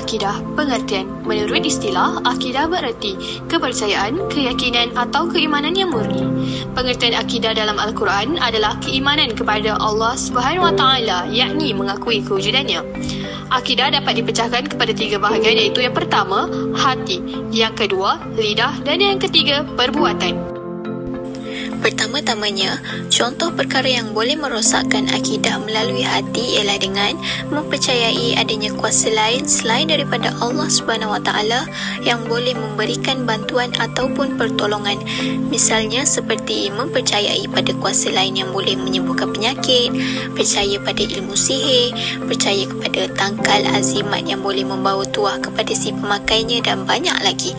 akidah, pengertian. Menurut istilah, akidah bererti kepercayaan, keyakinan atau keimanan yang murni. Pengertian akidah dalam Al-Quran adalah keimanan kepada Allah Subhanahu Wa Taala, yakni mengakui kewujudannya. Akidah dapat dipecahkan kepada 3 bahagian, iaitu yang pertama, hati, yang kedua, lidah dan yang ketiga, perbuatan. Pertama-tamanya, contoh perkara yang boleh merosakkan akidah melalui hati ialah dengan mempercayai adanya kuasa lain selain daripada Allah Subhanahu Wa Taala yang boleh memberikan bantuan ataupun pertolongan. Misalnya seperti mempercayai pada kuasa lain yang boleh menyembuhkan penyakit, percaya pada ilmu sihir, percaya kepada tangkal azimat yang boleh membawa tuah kepada si pemakainya dan banyak lagi.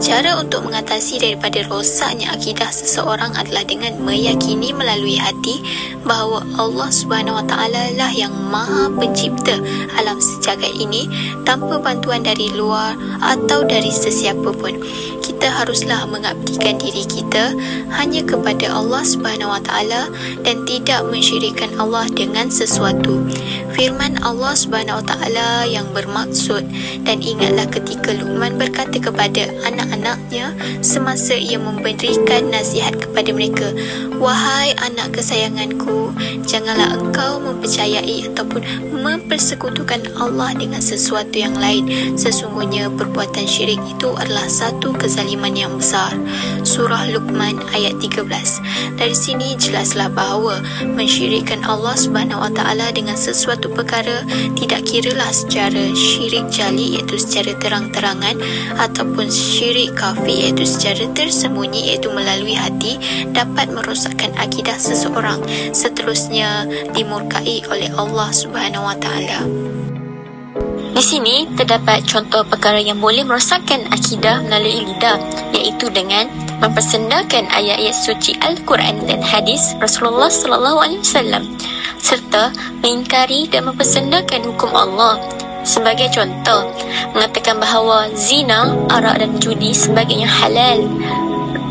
Cara untuk mengatasi daripada rosaknya akidah seseorang adalah dengan meyakini melalui hati bahawa Allah Subhanahu Wa Taala lah yang Maha Pencipta alam sejagat ini tanpa bantuan dari luar atau dari sesiapa pun. Kita haruslah mengabdikan diri kita hanya kepada Allah Subhanahu Wa Taala dan tidak mensyirikkan Allah dengan sesuatu. Firman Allah Subhanahu Wa Taala yang bermaksud, dan ingatlah ketika Luqman berkata kepada anak-anaknya semasa ia memberikan nasihat kepada mereka, "Wahai anak kesayanganku, janganlah engkau mempercayai ataupun mempersekutukan Allah dengan sesuatu yang lain. Sesungguhnya perbuatan syirik itu adalah satu kezaliman yang besar." Surah Luqman ayat 13. Dari sini jelaslah bahawa mensyirikkan Allah Subhanahu Wa Taala dengan sesuatu perkara, tidak kiralah secara syirik jali iaitu secara terang-terangan ataupun syirik khafi iaitu secara tersembunyi iaitu melalui hati, dapat merosakkan akidah seseorang, seterusnya dimurkai oleh Allah Subhanahu Wa Taala. Di sini terdapat contoh perkara yang boleh merosakkan akidah melalui lidah, iaitu dengan mempersendakan ayat-ayat suci Al-Quran dan hadis Rasulullah sallallahu alaihi wasallam, serta mengingkari dan mempersendakan hukum Allah. Sebagai contoh, mengatakan bahawa zina, arak dan judi sebagainya halal.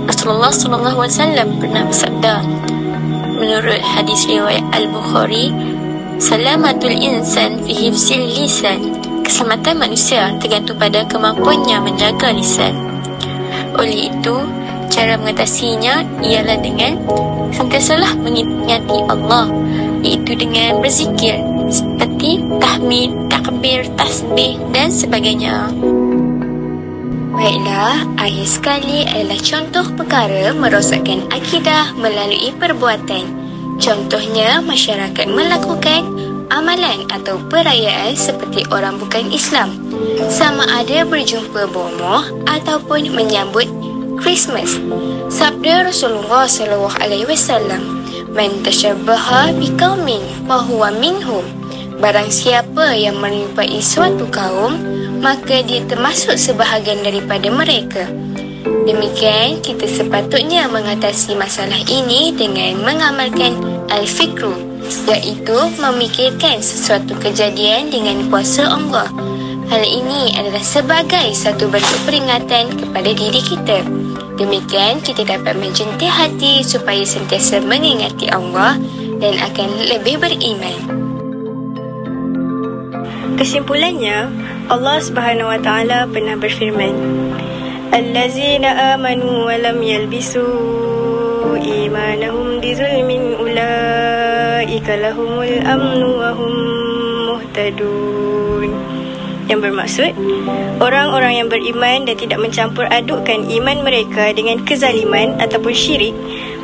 Rasulullah sallallahu alaihi wasallam pernah bersabda menurut hadis riwayat Al-Bukhari, "Salamatul insan fi hifzil lisan." Keselamatan manusia tergantung pada kemampuannya menjaga lisan. Oleh itu, cara mengatasinya ialah dengan sentiasalah mengingati Allah, iaitu dengan berzikir seperti tahmid, takbir, tasbih dan sebagainya. Baiklah, akhir sekali adalah contoh perkara merosakkan akidah melalui perbuatan. Contohnya, masyarakat melakukan amalan atau perayaan seperti orang bukan Islam, sama ada berjumpa bomoh ataupun menyambut Christmas. Sabda Rasulullah SAW, "Man tashabbaha biqaumin fahuwa minhum." Barang siapa yang menyerupai suatu kaum, maka dia termasuk sebahagian daripada mereka. Demikian, kita sepatutnya mengatasi masalah ini dengan mengamalkan al-fikru, iaitu memikirkan sesuatu kejadian dengan kuasa Allah. Hal ini adalah sebagai satu bentuk peringatan kepada diri kita. Demikian, kita dapat menjentik hati supaya sentiasa mengingati Allah dan akan lebih beriman. Kesimpulannya, Allah Subhanahu Wa Taala pernah berfirman, "Allazina amanu wa lam yalbisu imanahum bizulmin ulaika lahumul amnu wa hum muhtadun." Yang bermaksud, orang-orang yang beriman dan tidak mencampur adukkan iman mereka dengan kezaliman ataupun syirik,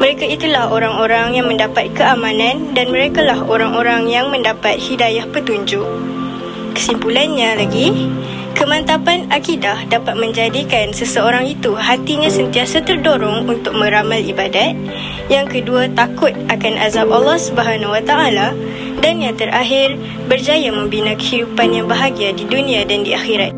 mereka itulah orang-orang yang mendapat keamanan dan merekalah orang-orang yang mendapat hidayah petunjuk. Kesimpulannya lagi, kemantapan akidah dapat menjadikan seseorang itu hatinya sentiasa terdorong untuk meramal ibadat. Yang kedua, takut akan azab Allah Subhanahu Wa Taala. Dan yang terakhir, berjaya membina kehidupan yang bahagia di dunia dan di akhirat.